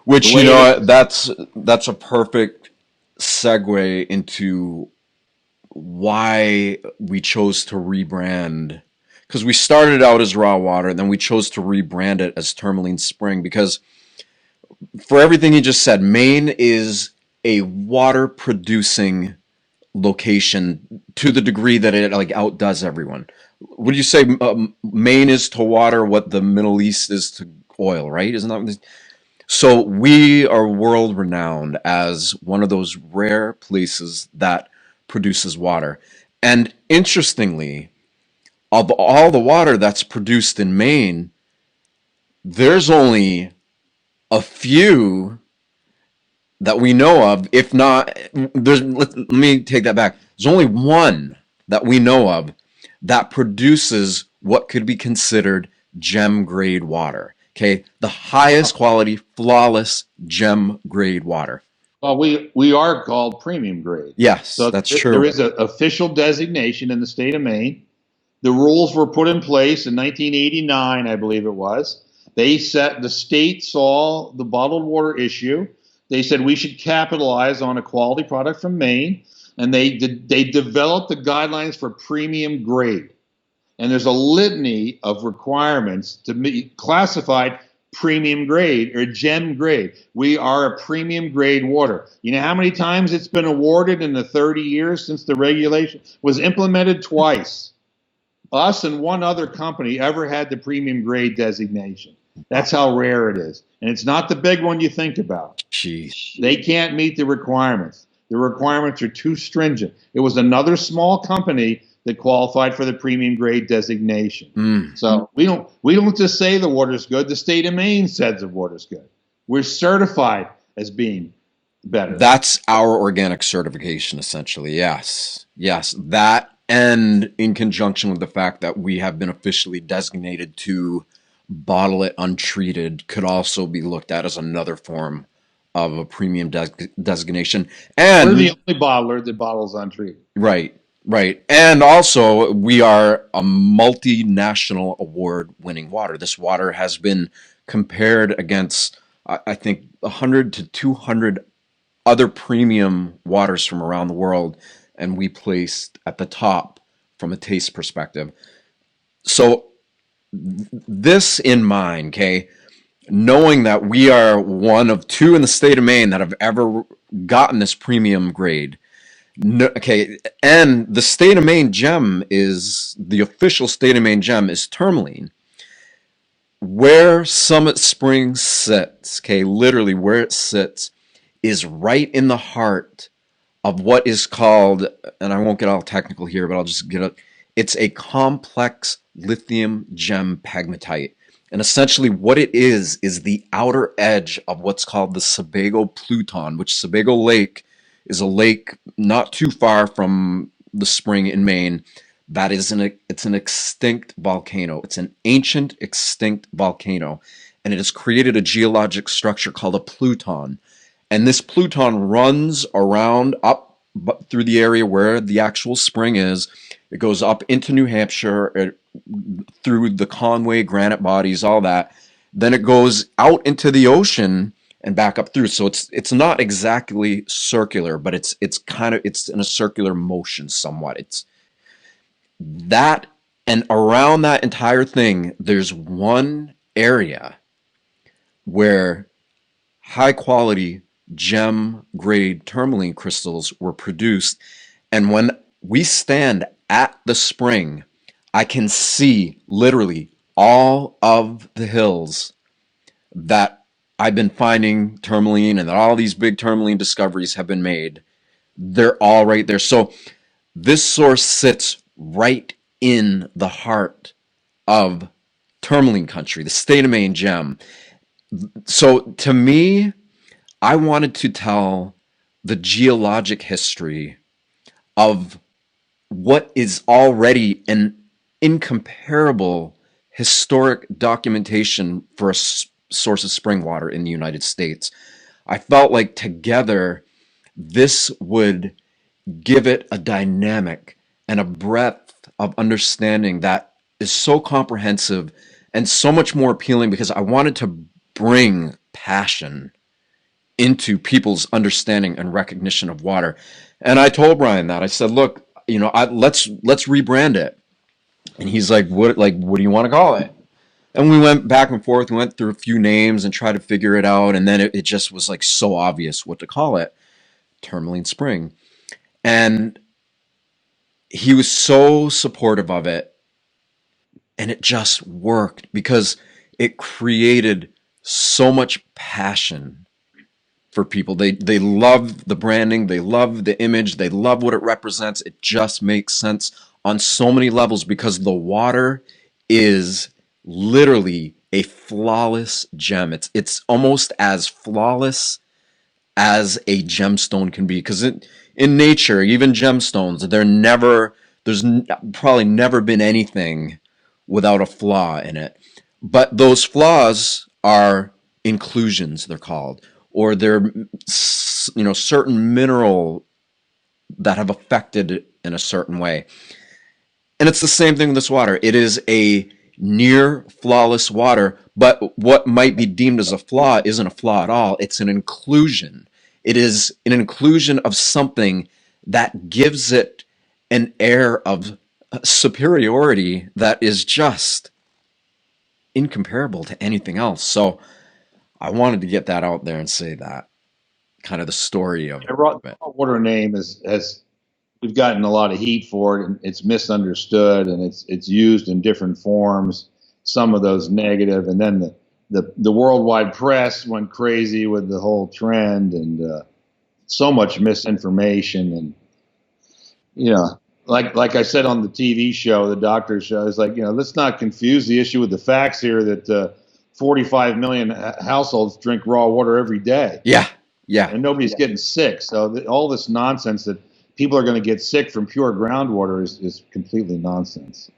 The Which, way it is. that's a perfect segue into why we chose to rebrand. Because we started out as Raw Water, and then we chose to rebrand it as Tourmaline Spring. Because for everything you just said, Maine is a water producing location to the degree that it like outdoes everyone. Would you say Maine is to water what the Middle East is to oil, right? Isn't that so? We are world renowned as one of those rare places that produces water. And interestingly, of all the water that's produced in Maine, there's only a few that we know of. If not, let me take that back. There's only one that we know of that produces what could be considered gem grade water. Okay, the highest quality, flawless gem grade water. Well, we are called premium grade. Yes, So that's there true. is an official designation in the state of Maine. The rules were put in place in 1989, I believe it was. The state saw the bottled water issue. They said we should capitalize on a quality product from Maine, and they developed the guidelines for premium grade. And there's a litany of requirements to be classified premium grade or gem grade. We are a premium grade water. You know how many times it's been awarded in the 30 years since the regulation was implemented? Twice. Us and one other company ever had the premium grade designation. That's how rare it is. And it's not the big one you think about. Jeez. They can't meet the requirements. The requirements are too stringent. It was another small company that qualified for the premium grade designation. Mm. So we don't just say the water's good. The state of Maine says the water's good. We're certified as being better. That's our organic certification, essentially. Yes. Yes. That, and in conjunction with the fact that we have been officially designated to bottle it untreated, could also be looked at as another form of a premium designation. We're the And, only bottler that bottles untreated. right, right. And also, we are a multinational award winning water. This water has been compared against, I think, 100 to 200 other premium waters from around the world, and we placed at the top from a taste perspective. So, this in mind, okay, knowing that we are one of two in the state of Maine that have ever gotten this premium grade. No, okay, and the state of Maine gem is the official state of Maine gem is tourmaline. Where Summit Springs sits, okay, literally where it sits, is right in the heart of what is called, and I won't get all technical here, but I'll just get it. It's a complex lithium gem pegmatite. And essentially, what it is the outer edge of what's called the Sebago Pluton, which Sebago Lake is a lake not too far from the spring in Maine. That is it's an extinct volcano. It's an ancient extinct volcano, and it has created a geologic structure called a pluton. And this pluton runs around up through the area where the actual spring is. It goes up into New Hampshire, through the Conway granite bodies, all that. Then it goes out into the ocean and back up through. So it's not exactly circular, but it's kind of it's in a circular motion somewhat. It's that, and around that entire thing, there's one area where high quality gem grade tourmaline crystals were produced. And when we stand at the spring, I can see literally all of the hills that I've been finding tourmaline and that all these big tourmaline discoveries have been made. They're all right there. So this source sits right in the heart of tourmaline country, the state of Maine gem. So to me, I wanted to tell the geologic history of what is already an incomparable historic documentation for a source of spring water in the United States. I felt like together this would give it a dynamic and a breadth of understanding that is so comprehensive and so much more appealing, because I wanted to bring passion into people's understanding and recognition of water. And I told Brian that. I said, look, let's rebrand it. And he's what do you want to call it? And we went back and forth. We went through a few names and tried to figure it out. And then it just was like so obvious what to call it. Tourmaline Spring. And he was so supportive of it. And it just worked because it created so much passion for people. They love the branding, they love the image, they love what it represents. It just makes sense on so many levels because the water is literally a flawless gem. It's almost as flawless as a gemstone can be because in nature, even gemstones, there's probably never been anything without a flaw in it. But those flaws are inclusions, they're called, or they're certain mineral that have affected it in a certain way. And it's the same thing with this water. It is a near flawless water, but what might be deemed as a flaw isn't a flaw at all. It's an inclusion. It is an inclusion of something that gives it an air of superiority that is just incomparable to anything else. So I wanted to get that out there and say that kind of the story of Raw it. water name has we've gotten a lot of heat for it, and it's misunderstood, and it's used in different forms. Some of those negative, and then the worldwide press went crazy with the whole trend, and so much misinformation, and like I said on the TV show, the doctor show, is like, let's not confuse the issue with the facts here that 45 million households drink raw water every day. Yeah, yeah. And nobody's getting sick. So all this nonsense that people are going to get sick from pure groundwater is completely nonsense.